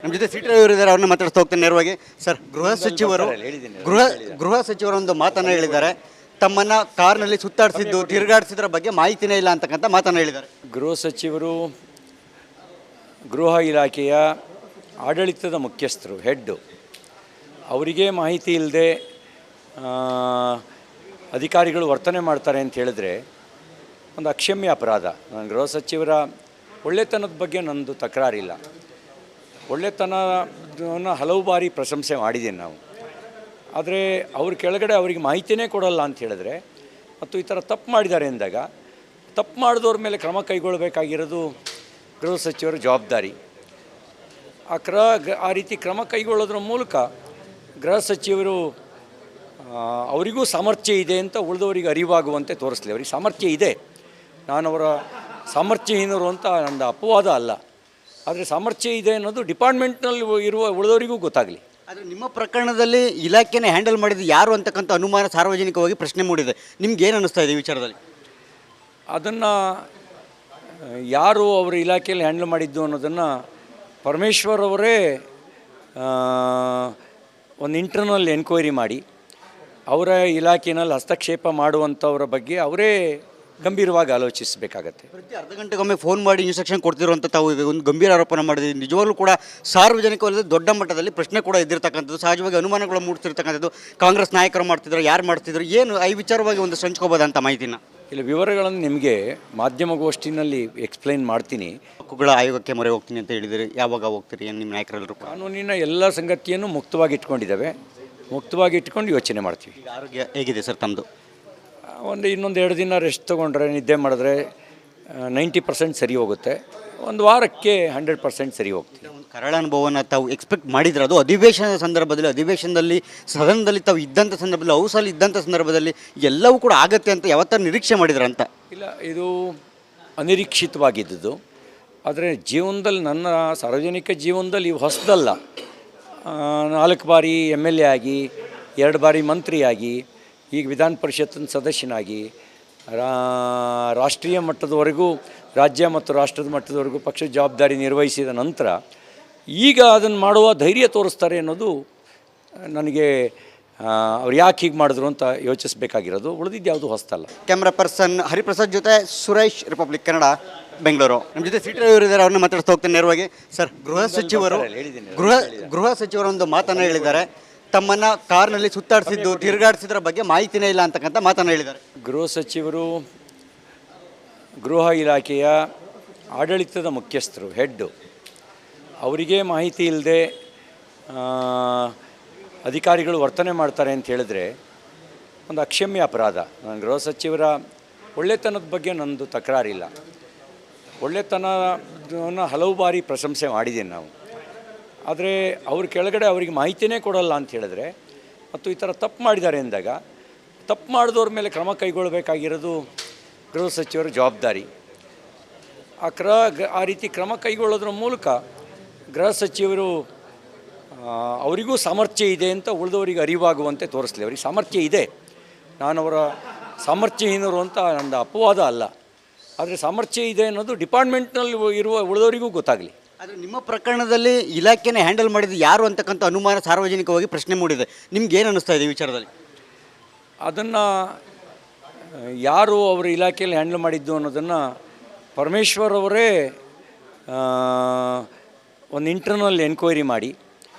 ನಮ್ಮ ಜೊತೆ C T Ravi ಇದ್ದಾರೆ, ಅವ್ರನ್ನ ಮಾತಾಡ್ತಾ ಹೋಗ್ತಾನೆ ನೇರವಾಗಿ. ಸರ್, ಗೃಹ ಸಚಿವರು ಒಂದು ಮಾತನ್ನ ಹೇಳಿದ್ದಾರೆ. ತಮ್ಮನ್ನ ಕಾರ್ನಲ್ಲಿ ಸುತ್ತಾಡಿಸಿದ್ದು, ತಿರುಗಾಡಿಸಿದ್ರ ಬಗ್ಗೆ ಮಾಹಿತಿನೇ ಇಲ್ಲ ಅಂತಕ್ಕಂಥ ಮಾತನ್ನ ಹೇಳಿದ್ದಾರೆ. ಗೃಹ ಸಚಿವರು ಗೃಹ ಇಲಾಖೆಯ ಆಡಳಿತದ ಮುಖ್ಯಸ್ಥರು, ಹೆಡ್ಡು. ಅವರಿಗೆ ಮಾಹಿತಿ ಇಲ್ಲದೆ ಅಧಿಕಾರಿಗಳು ವರ್ತನೆ ಮಾಡ್ತಾರೆ ಅಂತ ಹೇಳಿದ್ರೆ ಒಂದು ಅಕ್ಷಮ್ಯ ಅಪರಾಧ. ನಾನು ಗೃಹ ಸಚಿವರ ಒಳ್ಳೆತನದ ಬಗ್ಗೆ ನನ್ನದು ತಕರಾರಿಲ್ಲ. ಒಳ್ಳೆತನವನ್ನು ಹಲವು ಬಾರಿ ಪ್ರಶಂಸೆ ಮಾಡಿದ್ದೀನಿ ನಾವು. ಆದರೆ ಅವ್ರ ಕೆಳಗಡೆ ಅವರಿಗೆ ಮಾಹಿತಿನೇ ಕೊಡಲ್ಲ ಅಂತ ಹೇಳಿದ್ರೆ ಮತ್ತು ಈ ಥರ ತಪ್ಪು ಮಾಡಿದ್ದಾರೆ ಅಂದಾಗ ತಪ್ಪು ಮಾಡಿದವ್ರ ಮೇಲೆ ಕ್ರಮ ಕೈಗೊಳ್ಳಬೇಕಾಗಿರೋದು ಗೃಹ ಸಚಿವರ ಜವಾಬ್ದಾರಿ. ಆ ರೀತಿ ಕ್ರಮ ಕೈಗೊಳ್ಳೋದ್ರ ಮೂಲಕ ಗೃಹ ಸಚಿವರು ಅವರಿಗೂ ಸಾಮರ್ಥ್ಯ ಇದೆ ಅಂತ ಉಳಿದವರಿಗೆ ಅರಿವಾಗುವಂತೆ ತೋರಿಸ್ಲಿ. ಅವರಿಗೆ ಸಾಮರ್ಥ್ಯ ಇದೆ, ನಾನು ಅವರ ಸಾಮರ್ಥ್ಯಹೀನರು ಅಂತ ನನ್ನ ಅಪವಾದ ಅಲ್ಲ. ಆದರೆ ಸಾಮರ್ಥ್ಯ ಇದೆ ಅನ್ನೋದು ಡಿಪಾರ್ಟ್ಮೆಂಟ್ನಲ್ಲಿ ಇರುವ ಉಳಿದವರಿಗೂ ಗೊತ್ತಾಗಲಿ. ಆದರೆ ನಿಮ್ಮ ಪ್ರಕರಣದಲ್ಲಿ ಇಲಾಖೆನೇ ಹ್ಯಾಂಡಲ್ ಮಾಡಿದ್ದು ಯಾರು ಅಂತಕ್ಕಂಥ ಅನುಮಾನ ಸಾರ್ವಜನಿಕವಾಗಿ ಪ್ರಶ್ನೆ ಮೂಡಿದೆ. ನಿಮ್ಗೆ ಏನು ಅನ್ನಿಸ್ತಾ ಇದೆ ಈ ವಿಚಾರದಲ್ಲಿ? ಅದನ್ನು ಯಾರು ಅವರು ಇಲಾಖೆಯಲ್ಲಿ ಹ್ಯಾಂಡಲ್ ಮಾಡಿದ್ದು ಅನ್ನೋದನ್ನು ಪರಮೇಶ್ವರ್ ಅವರೇ ಒಂದು ಇಂಟರ್ನಲ್ ಎನ್ಕ್ವೈರಿ ಮಾಡಿ ಅವರ ಇಲಾಖೆಯಲ್ಲಿ ಹಸ್ತಕ್ಷೇಪ ಮಾಡುವಂಥವ್ರ ಬಗ್ಗೆ ಅವರೇ ಗಂಭೀರವಾಗಿ ಆಲೋಚಿಸಬೇಕಾಗತ್ತೆ. ಪ್ರತಿ ಅರ್ಧ ಗಂಟೆಗೊಮ್ಮೆ ಫೋನ್ ಮಾಡಿ ಇನ್ಸ್ಟ್ರಕ್ಷನ್ ಕೊಡ್ತಿರುವಂಥ ತಾವು ಒಂದು ಗಂಭೀರ ಆರೋಪನ ಮಾಡಿದ್ದೀವಿ. ನಿಜವಾಗ್ಲೂ ಕೂಡ ಸಾರ್ವಜನಿಕವಲ್ಲದೆ ದೊಡ್ಡ ಮಟ್ಟದಲ್ಲಿ ಪ್ರಶ್ನೆ ಕೂಡ ಇದ್ದಿರ್ತಕ್ಕಂಥದ್ದು, ಸಹಜವಾಗಿ ಅನುಮಾನಗಳು ಮೂಡ್ತಿರ್ತಕ್ಕಂಥದ್ದು. ಕಾಂಗ್ರೆಸ್ ನಾಯಕರು ಮಾಡ್ತಿದ್ರು, ಯಾರು ಮಾಡ್ತಿದ್ರು, ಏನು ಈ ವಿಚಾರವಾಗಿ ಒಂದು ಹಂಚ್ಕೋಬೋದಂತ ಮಾಹಿತಿನ ಇಲ್ಲ, ವಿವರಗಳನ್ನು ನಿಮಗೆ ಮಾಧ್ಯಮಗೋಷ್ಠಿನಲ್ಲಿ ಎಕ್ಸ್ಪ್ಲೈನ್ ಮಾಡ್ತೀನಿ. ಹಕ್ಕುಗಳ ಆಯೋಗಕ್ಕೆ ಮೊರೆ ಹೋಗ್ತೀನಿ ಅಂತ ಹೇಳಿದರೆ ಯಾವಾಗ ಹೋಗ್ತೀರಿ? ಏನು ನಿಮ್ಮ ನಾಯಕರೆಲ್ಲರೂ ಕಾನೂನಿನ ಎಲ್ಲ ಸಂಗತಿಯನ್ನು ಮುಕ್ತವಾಗಿ ಇಟ್ಕೊಂಡಿದ್ದಾವೆ, ಮುಕ್ತವಾಗಿ ಇಟ್ಕೊಂಡು ಯೋಚನೆ ಮಾಡ್ತೀವಿ. ಆರೋಗ್ಯ ಹೇಗಿದೆ ಸರ್ ತಮ್ಮದು? ಇನ್ನೊಂದು 2 ದಿನ ರೆಸ್ಟ್ ತೊಗೊಂಡ್ರೆ, ನಿದ್ದೆ ಮಾಡಿದ್ರೆ 90% ಸರಿ ಹೋಗುತ್ತೆ. ಒಂದು ವಾರಕ್ಕೆ 100% ಸರಿ ಹೋಗ್ತೀವಿ. ಒಂದು ಕರಾಳ ಅನುಭವನ ತಾವು ಎಕ್ಸ್ಪೆಕ್ಟ್ ಮಾಡಿದ್ರೆ ಅದು ಅಧಿವೇಶನದ ಸಂದರ್ಭದಲ್ಲಿ, ಅಧಿವೇಶನದಲ್ಲಿ ಸದನದಲ್ಲಿ ತಾವು ಇದ್ದಂಥ ಸಂದರ್ಭದಲ್ಲಿ, ಹೌಸಲ್ಲಿ ಇದ್ದಂಥ ಸಂದರ್ಭದಲ್ಲಿ ಎಲ್ಲವೂ ಕೂಡ ಆಗತ್ತೆ ಅಂತ ಯಾವತ್ತಾರು ನಿರೀಕ್ಷೆ ಮಾಡಿದ್ರ ಅಂತ? ಇಲ್ಲ, ಇದು ಅನಿರೀಕ್ಷಿತವಾಗಿದ್ದು. ಆದರೆ ಜೀವನದಲ್ಲಿ, ನನ್ನ ಸಾರ್ವಜನಿಕ ಜೀವನದಲ್ಲಿ ಇವು ಹೊಸದಲ್ಲ. 4 ಬಾರಿ MLA ಆಗಿ, 2 ಬಾರಿ ಮಂತ್ರಿಯಾಗಿ, ಈಗ ವಿಧಾನ ಪರಿಷತ್ತಿನ ಸದಸ್ಯನಾಗಿ, ರಾಷ್ಟ್ರೀಯ ಮಟ್ಟದವರೆಗೂ, ರಾಜ್ಯ ಮತ್ತು ರಾಷ್ಟ್ರದ ಮಟ್ಟದವರೆಗೂ ಪಕ್ಷದ ಜವಾಬ್ದಾರಿ ನಿರ್ವಹಿಸಿದ ನಂತರ ಈಗ ಅದನ್ನು ಮಾಡುವ ಧೈರ್ಯ ತೋರಿಸ್ತಾರೆ ಅನ್ನೋದು ನನಗೆ ಅವ್ರು ಯಾಕೆ ಹೀಗೆ ಮಾಡಿದ್ರು ಅಂತ ಯೋಚಿಸಬೇಕಾಗಿರೋದು. ಉಳಿದಿದ್ದು ಯಾವುದು ಹೊಸತಲ್ಲ. ಕ್ಯಾಮ್ರಾ ಪರ್ಸನ್ ಹರಿಪ್ರಸಾದ್ ಜೊತೆ ಸುರೇಶ್, ರಿಪಬ್ಲಿಕ್ ಕನ್ನಡ, ಬೆಂಗಳೂರು. ನಮ್ಮ ಜೊತೆ ಸಿ ಟಿ ರವಿ ಇದ್ದಾರೆ, ಅವ್ರನ್ನ ಮಾತಾಡ್ತಾ ಹೋಗ್ತಾನೆ ನೇರವಾಗಿ. ಸರ್, ಗೃಹ ಸಚಿವರು ಒಂದು ಮಾತನ್ನು ಹೇಳಿದ್ದಾರೆ. ತಮ್ಮನ್ನ ಕಾರ್ನಲ್ಲಿ ಸುತ್ತಾಡಿಸಿದ್ದು, ತಿರುಗಾಡಿಸಿದ್ರ ಬಗ್ಗೆ ಮಾಹಿತಿನೇ ಇಲ್ಲ ಅಂತಕ್ಕಂಥ ಮಾತನ್ನು ಹೇಳಿದ್ದಾರೆ. ಗೃಹ ಸಚಿವರು ಗೃಹ ಇಲಾಖೆಯ ಆಡಳಿತದ ಮುಖ್ಯಸ್ಥರು, ಹೆಡ್ಡು. ಅವರಿಗೆ ಮಾಹಿತಿ ಇಲ್ಲದೆ ಅಧಿಕಾರಿಗಳು ವರ್ತನೆ ಮಾಡ್ತಾರೆ ಅಂತ ಹೇಳಿದ್ರೆ ಒಂದು ಅಕ್ಷಮ್ಯ ಅಪರಾಧ. ನಾನು ಗೃಹ ಸಚಿವರ ಒಳ್ಳೆತನದ ಬಗ್ಗೆ ನನ್ನದು ತಕರಾರಿಲ್ಲ. ಒಳ್ಳೆತನವನ್ನು ಹಲವು ಬಾರಿ ಪ್ರಶಂಸೆ ಮಾಡಿದ್ದೀನಿ ನಾವು. ಆದರೆ ಅವ್ರ ಕೆಳಗಡೆ ಅವರಿಗೆ ಮಾಹಿತಿನೇ ಕೊಡಲ್ಲ ಅಂತ ಹೇಳಿದ್ರೆ ಮತ್ತು ಈ ಥರ ತಪ್ಪು ಮಾಡಿದ್ದಾರೆ ಅಂದಾಗ ತಪ್ಪು ಮಾಡಿದವ್ರ ಮೇಲೆ ಕ್ರಮ ಕೈಗೊಳ್ಳಬೇಕಾಗಿರೋದು ಗೃಹ ಸಚಿವರ ಜವಾಬ್ದಾರಿ. ಆ ರೀತಿ ಕ್ರಮ ಕೈಗೊಳ್ಳೋದ್ರ ಮೂಲಕ ಗೃಹ ಸಚಿವರು ಅವರಿಗೂ ಸಾಮರ್ಥ್ಯ ಇದೆ ಅಂತ ಉಳಿದವರಿಗೆ ಅರಿವಾಗುವಂತೆ ತೋರಿಸ್ಲಿ. ಅವರಿಗೆ ಸಾಮರ್ಥ್ಯ ಇದೆ, ನಾನು ಅವರ ಸಾಮರ್ಥ್ಯಹೀನರು ಅಂತ ನನ್ನ ಅಪವಾದ ಅಲ್ಲ. ಆದರೆ ಸಾಮರ್ಥ್ಯ ಇದೆ ಅನ್ನೋದು ಡಿಪಾರ್ಟ್ಮೆಂಟ್ನಲ್ಲಿ ಇರುವ ಉಳಿದವರಿಗೂ ಗೊತ್ತಾಗಲಿ. ಆದರೆ ನಿಮ್ಮ ಪ್ರಕರಣದಲ್ಲಿ ಇಲಾಖೆನೇ ಹ್ಯಾಂಡಲ್ ಮಾಡಿದ್ದು ಯಾರು ಅಂತಕ್ಕಂಥ ಅನುಮಾನ ಸಾರ್ವಜನಿಕವಾಗಿ ಪ್ರಶ್ನೆ ಮೂಡಿದೆ. ನಿಮ್ಗೆ ಏನು ಅನ್ನಿಸ್ತಾ ಇದೆ ಈ ವಿಚಾರದಲ್ಲಿ? ಅದನ್ನು ಯಾರು ಅವರ ಇಲಾಖೆಯಲ್ಲಿ ಹ್ಯಾಂಡಲ್ ಮಾಡಿದ್ದು ಅನ್ನೋದನ್ನು ಪರಮೇಶ್ವರ್ ಅವರೇ ಒಂದು ಇಂಟರ್ನಲ್ ಎನ್ಕ್ವೈರಿ ಮಾಡಿ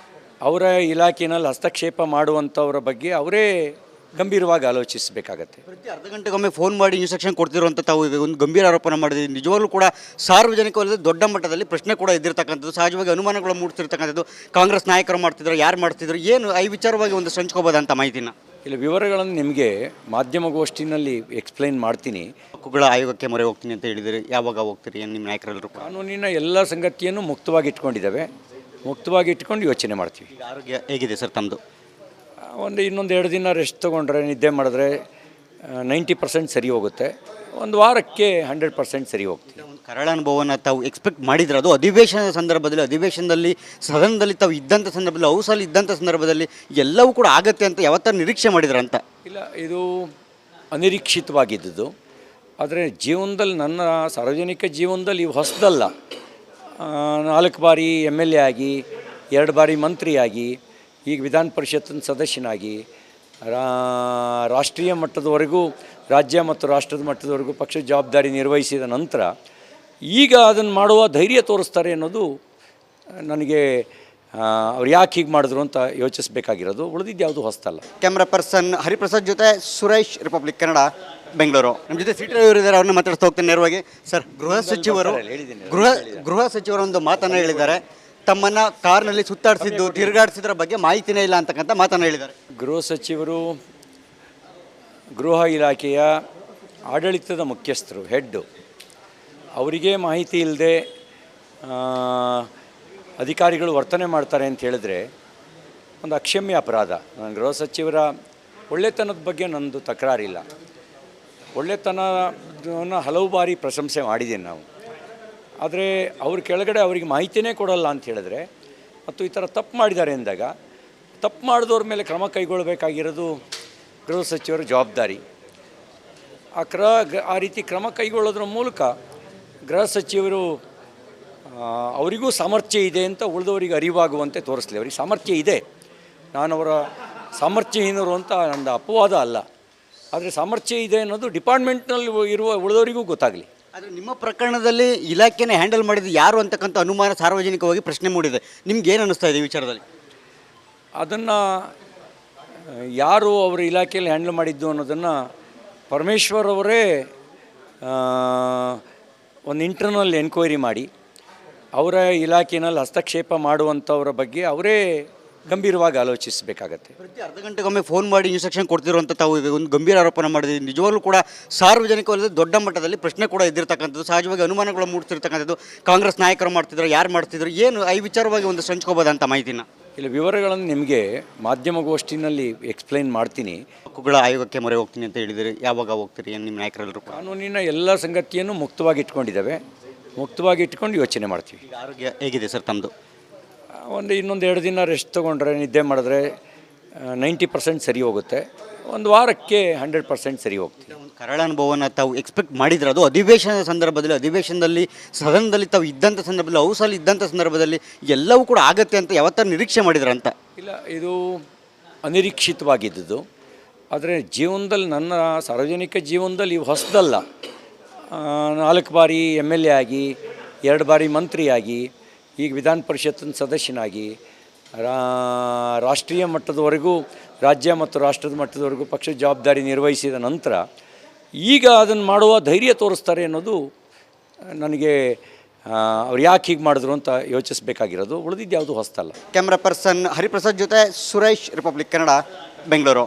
ಅವರ ಇಲಾಖೆಯಲ್ಲಿ ಹಸ್ತಕ್ಷೇಪ ಮಾಡುವಂಥವ್ರ ಬಗ್ಗೆ ಅವರೇ ಗಂಭೀರವಾಗಿ ಆಲೋಚಿಸಬೇಕಾಗತ್ತೆ. ಪ್ರತಿ ಅರ್ಧ ಗಂಟೆಗೊಮ್ಮೆ ಫೋನ್ ಮಾಡಿ ಇನ್ಸ್ಟ್ರಕ್ಷನ್ ಕೊಡ್ತಿರುವಂಥ ತಾವು ಒಂದು ಗಂಭೀರ ಆರೋಪನ ಮಾಡಿದ್ದೀವಿ. ನಿಜವಾಗ್ಲೂ ಕೂಡ ಸಾರ್ವಜನಿಕವಲ್ಲದೆ ದೊಡ್ಡ ಮಟ್ಟದಲ್ಲಿ ಪ್ರಶ್ನೆ ಕೂಡ ಇದ್ದಿರ್ತಕ್ಕಂಥದ್ದು, ಸಹಜವಾಗಿ ಅನುಮಾನಗಳು ಮೂಡ್ತಿರ್ತಕ್ಕಂಥದ್ದು. ಕಾಂಗ್ರೆಸ್ ನಾಯಕರು ಮಾಡ್ತಿದ್ರು, ಯಾರು ಮಾಡ್ತಿದ್ರು, ಏನು ಈ ವಿಚಾರವಾಗಿ ಒಂದು ಹಂಚ್ಕೋಬೋದಂತ ಮಾಹಿತಿನ ಇಲ್ಲ, ವಿವರಗಳನ್ನು ನಿಮಗೆ ಮಾಧ್ಯಮಗೋಷ್ಠಿನಲ್ಲಿ ಎಕ್ಸ್ಪ್ಲೈನ್ ಮಾಡ್ತೀನಿ. ಹಕ್ಕುಗಳ ಆಯೋಗಕ್ಕೆ ಮೊರೆ ಹೋಗ್ತೀನಿ ಅಂತ ಹೇಳಿದರೆ ಯಾವಾಗ ಹೋಗ್ತೀರಿ? ಏನು ನಿಮ್ಮ ನಾಯಕರೆಲ್ಲರೂ ಕಾನೂನಿನ ಎಲ್ಲ ಸಂಗತಿಯನ್ನು ಮುಕ್ತವಾಗಿ ಇಟ್ಕೊಂಡಿದ್ದಾವೆ, ಮುಕ್ತವಾಗಿ ಇಟ್ಕೊಂಡು ಯೋಚನೆ ಮಾಡ್ತೀವಿ. ಆರೋಗ್ಯ ಹೇಗಿದೆ ಸರ್ ತಮ್ಮದು? ಇನ್ನೊಂದು 2 ದಿನ ರೆಸ್ಟ್ ತೊಗೊಂಡ್ರೆ, ನಿದ್ದೆ ಮಾಡಿದ್ರೆ 90% ಸರಿ ಹೋಗುತ್ತೆ. ಒಂದು ವಾರಕ್ಕೆ 100% ಸರಿ ಹೋಗ್ತೀವಿ. ಒಂದು ಕರಾಳ ಅನುಭವನ ತಾವು ಎಕ್ಸ್ಪೆಕ್ಟ್ ಮಾಡಿದ್ರೆ ಅದು ಅಧಿವೇಶನದ ಸಂದರ್ಭದಲ್ಲಿ, ಅಧಿವೇಶನದಲ್ಲಿ ಸದನದಲ್ಲಿ ತಾವು ಇದ್ದಂಥ ಸಂದರ್ಭದಲ್ಲಿ, ಹೌಸಲ್ಲಿ ಇದ್ದಂಥ ಸಂದರ್ಭದಲ್ಲಿ ಎಲ್ಲವೂ ಕೂಡ ಆಗತ್ತೆ ಅಂತ ಯಾವತ್ತಾರು ನಿರೀಕ್ಷೆ ಮಾಡಿದ್ರ ಅಂತ? ಇಲ್ಲ, ಇದು ಅನಿರೀಕ್ಷಿತವಾಗಿದ್ದು. ಆದರೆ ಜೀವನದಲ್ಲಿ, ನನ್ನ ಸಾರ್ವಜನಿಕ ಜೀವನದಲ್ಲಿ ಇವು ಹೊಸದಲ್ಲ. 4 ಬಾರಿ MLA ಆಗಿ, 2 ಬಾರಿ ಮಂತ್ರಿಯಾಗಿ ಈಗ ವಿಧಾನ ಪರಿಷತ್ತಿನ ಸದಸ್ಯನಾಗಿ ರಾಷ್ಟ್ರೀಯ ಮಟ್ಟದವರೆಗೂ ರಾಜ್ಯ ಮತ್ತು ರಾಷ್ಟ್ರದ ಮಟ್ಟದವರೆಗೂ ಪಕ್ಷದ ಜವಾಬ್ದಾರಿ ನಿರ್ವಹಿಸಿದ ನಂತರ ಈಗ ಅದನ್ನು ಮಾಡುವ ಧೈರ್ಯ ತೋರಿಸ್ತಾರೆ ಅನ್ನೋದು ನನಗೆ ಅವ್ರು ಯಾಕೆ ಹೀಗೆ ಮಾಡಿದ್ರು ಅಂತ ಯೋಚಿಸಬೇಕಾಗಿರೋದು. ಉಳಿದಿದ್ದು ಯಾವುದು ಹೊಸ್ತಲ್ಲ. ಕ್ಯಾಮ್ರಾ ಪರ್ಸನ್ ಹರಿಪ್ರಸಾದ್ ಜೊತೆ ಸುರೇಶ್, ರಿಪಬ್ಲಿಕ್ ಕನ್ನಡ, ಬೆಂಗಳೂರು. ನಮ್ಮ ಜೊತೆ ಸಿ ಟಿ ರವಿ ಇದ್ದಾರೆ, ಅವ್ರನ್ನ ಮಾತಾಡ್ತಾ ಹೋಗ್ತೀನಿ ನೇರವಾಗಿ. ಸರ್, ಗೃಹ ಸಚಿವರು ಒಂದು ಮಾತನ್ನು ಹೇಳಿದ್ದಾರೆ. ತಮ್ಮನ್ನ ಕಾರ್ನಲ್ಲಿ ಸುತ್ತಾಡಿಸಿದ್ದು, ತಿರುಗಾಡಿಸಿದ್ರ ಬಗ್ಗೆ ಮಾಹಿತಿನೇ ಇಲ್ಲ ಅಂತಕ್ಕಂಥ ಮಾತನ್ನು ಹೇಳಿದ್ದಾರೆ. ಗೃಹ ಸಚಿವರು ಗೃಹ ಇಲಾಖೆಯ ಆಡಳಿತದ ಮುಖ್ಯಸ್ಥರು, ಹೆಡ್ಡು. ಅವರಿಗೆ ಮಾಹಿತಿ ಇಲ್ಲದೆ ಅಧಿಕಾರಿಗಳು ವರ್ತನೆ ಮಾಡ್ತಾರೆ ಅಂತ ಹೇಳಿದ್ರೆ ಒಂದು ಅಕ್ಷಮ್ಯ ಅಪರಾಧ. ನಾನು ಗೃಹ ಸಚಿವರ ಒಳ್ಳೆತನದ ಬಗ್ಗೆ ನನ್ನದು ತಕರಾರಿಲ್ಲ. ಒಳ್ಳೆತನವನ್ನು ಹಲವು ಬಾರಿ ಪ್ರಶಂಸೆ ಮಾಡಿದ್ದೇನೆ ನಾವು. ಆದರೆ ಅವ್ರ ಕೆಳಗಡೆ ಅವರಿಗೆ ಮಾಹಿತಿನೇ ಕೊಡಲ್ಲ ಅಂತ ಹೇಳಿದ್ರೆ ಮತ್ತು ಈ ಥರ ತಪ್ಪು ಮಾಡಿದ್ದಾರೆ ಅಂದಾಗ ತಪ್ಪು ಮಾಡಿದವ್ರ ಮೇಲೆ ಕ್ರಮ ಕೈಗೊಳ್ಳಬೇಕಾಗಿರೋದು ಗೃಹ ಸಚಿವರ ಜವಾಬ್ದಾರಿ. ಆ ರೀತಿ ಕ್ರಮ ಕೈಗೊಳ್ಳೋದ್ರ ಮೂಲಕ ಗೃಹ ಸಚಿವರು ಅವರಿಗೂ ಸಾಮರ್ಥ್ಯ ಇದೆ ಅಂತ ಉಳಿದವರಿಗೆ ಅರಿವಾಗುವಂತೆ ತೋರಿಸಲಿ. ಅವರಿಗೆ ಸಾಮರ್ಥ್ಯ ಇದೆ, ನಾನು ಅವರ ಸಾಮರ್ಥ್ಯಹೀನರು ಅಂತ ನನ್ನ ಅಪವಾದ ಅಲ್ಲ. ಆದರೆ ಸಾಮರ್ಥ್ಯ ಇದೆ ಅನ್ನೋದು ಡಿಪಾರ್ಟ್ಮೆಂಟ್ನಲ್ಲಿ ಇರುವ ಉಳಿದವರಿಗೂ ಗೊತ್ತಾಗಲಿ. ಆದರೆ ನಿಮ್ಮ ಪ್ರಕರಣದಲ್ಲಿ ಇಲಾಖೆನೇ ಹ್ಯಾಂಡಲ್ ಮಾಡಿದ್ದು ಯಾರು ಅಂತಕ್ಕಂಥ ಅನುಮಾನ ಸಾರ್ವಜನಿಕವಾಗಿ ಪ್ರಶ್ನೆ ಮೂಡಿದೆ. ನಿಮ್ಗೆ ಏನು ಅನ್ನಿಸ್ತಾ ಇದೆ ಈ ವಿಚಾರದಲ್ಲಿ? ಅದನ್ನು ಯಾರು ಅವರ ಇಲಾಖೆಯಲ್ಲಿ ಹ್ಯಾಂಡಲ್ ಮಾಡಿದ್ದು ಅನ್ನೋದನ್ನು ಪರಮೇಶ್ವರ್ ಅವರೇ ಒಂದು ಇಂಟರ್ನಲ್ ಎನ್ಕ್ವೈರಿ ಮಾಡಿ ಅವರ ಇಲಾಖೆಯಲ್ಲಿ ಹಸ್ತಕ್ಷೇಪ ಮಾಡುವಂಥವ್ರ ಬಗ್ಗೆ ಅವರೇ ಗಂಭೀರವಾಗಿ ಆಲೋಚಿಸಬೇಕಾಗತ್ತೆ. ಪ್ರತಿ ಅರ್ಧ ಗಂಟೆಗೊಮ್ಮೆ ಫೋನ್ ಮಾಡಿ ಇನ್ಸ್ಟ್ರಕ್ಷನ್ ಕೊಡ್ತಿರುವಂಥ ತಾವು ಈಗ ಒಂದು ಗಂಭೀರ ಆರೋಪನ ಮಾಡಿದ್ದೀವಿ. ನಿಜವಾಗ್ಲೂ ಕೂಡ ಸಾರ್ವಜನಿಕವಲ್ಲದೆ ದೊಡ್ಡ ಮಟ್ಟದಲ್ಲಿ ಪ್ರಶ್ನೆ ಕೂಡ ಇದ್ದಿರ್ತಕ್ಕಂಥದ್ದು, ಸಹಜವಾಗಿ ಅನುಮಾನಗಳು ಮೂಡ್ತಿರ್ತಕ್ಕಂಥದ್ದು. ಕಾಂಗ್ರೆಸ್ ನಾಯಕರು ಮಾಡ್ತಿದ್ರು, ಯಾರು ಮಾಡ್ತಿದ್ರು, ಏನು ಈ ವಿಚಾರವಾಗಿ ಒಂದು ಸಂಚ್ಕೋಬೋದಂತ ಮಾಹಿತಿನ ಇಲ್ಲ, ವಿವರಗಳನ್ನು ನಿಮಗೆ ಮಾಧ್ಯಮಗೋಷ್ಠಿನಲ್ಲಿ ಎಕ್ಸ್ಪ್ಲೈನ್ ಮಾಡ್ತೀನಿ. ಹಕ್ಕುಗಳ ಆಯೋಗಕ್ಕೆ ಮೊರೆ ಹೋಗ್ತೀನಿ ಅಂತ ಹೇಳಿದಿರಿ, ಯಾವಾಗ ಹೋಗ್ತೀರಿ? ಏನು ನಿಮ್ಮ ನಾಯಕರೆಲ್ಲರೂ ಕಾನೂನಿನ ಎಲ್ಲ ಸಂಗತಿಯನ್ನು ಮುಕ್ತವಾಗಿ ಇಟ್ಕೊಂಡಿದ್ದಾವೆ, ಮುಕ್ತವಾಗಿ ಇಟ್ಕೊಂಡು ಯೋಚನೆ ಮಾಡ್ತೀವಿ. ಈಗ ಆರೋಗ್ಯ ಹೇಗಿದೆ ಸರ್ ತಮ್ಮದು? ಇನ್ನೊಂದು 2 ದಿನ ರೆಸ್ಟ್ ತೊಗೊಂಡ್ರೆ, ನಿದ್ದೆ ಮಾಡಿದ್ರೆ 90% ಸರಿ ಹೋಗುತ್ತೆ. ಒಂದು ವಾರಕ್ಕೆ 100% ಸರಿ ಹೋಗ್ತೀವಿ. ಒಂದು ಕರಾಳ ಅನುಭವನ ತಾವು ಎಕ್ಸ್ಪೆಕ್ಟ್ ಮಾಡಿದ್ರೆ ಅದು ಅಧಿವೇಶನದ ಸಂದರ್ಭದಲ್ಲಿ, ಅಧಿವೇಶನದಲ್ಲಿ ಸದನದಲ್ಲಿ ತಾವು ಇದ್ದಂಥ ಸಂದರ್ಭದಲ್ಲಿ, ಹೌಸಲ್ಲಿ ಇದ್ದಂಥ ಸಂದರ್ಭದಲ್ಲಿ ಎಲ್ಲವೂ ಕೂಡ ಆಗತ್ತೆ ಅಂತ ಯಾವತ್ತಾರು ನಿರೀಕ್ಷೆ ಮಾಡಿದ್ರ ಅಂತ? ಇಲ್ಲ, ಇದು ಅನಿರೀಕ್ಷಿತವಾಗಿದ್ದು. ಆದರೆ ಜೀವನದಲ್ಲಿ, ನನ್ನ ಸಾರ್ವಜನಿಕ ಜೀವನದಲ್ಲಿ ಇವು ಹೊಸದಲ್ಲ. 4 ಬಾರಿ MLA ಆಗಿ, 2 ಬಾರಿ ಮಂತ್ರಿಯಾಗಿ, ಈಗ ವಿಧಾನ ಪರಿಷತ್ತಿನ ಸದಸ್ಯನಾಗಿ, ರಾಷ್ಟ್ರೀಯ ಮಟ್ಟದವರೆಗೂ ರಾಜ್ಯ ಮತ್ತು ರಾಷ್ಟ್ರದ ಮಟ್ಟದವರೆಗೂ ಪಕ್ಷದ ಜವಾಬ್ದಾರಿ ನಿರ್ವಹಿಸಿದ ನಂತರ ಈಗ ಅದನ್ನು ಮಾಡುವ ಧೈರ್ಯ ತೋರಿಸ್ತಾರೆ ಅನ್ನೋದು ನನಗೆ ಅವ್ರು ಯಾಕೆ ಹೀಗೆ ಮಾಡಿದ್ರು ಅಂತ ಯೋಚಿಸಬೇಕಾಗಿರೋದು. ಉಳಿದಿದ್ದು ಯಾವುದು ಹೊಸ್ತಲ್ಲ. ಕ್ಯಾಮ್ರಾ ಪರ್ಸನ್ ಹರಿಪ್ರಸಾದ್ ಜೊತೆ ಸುರೇಶ್, ರಿಪಬ್ಲಿಕ್ ಕನ್ನಡ, ಬೆಂಗಳೂರು.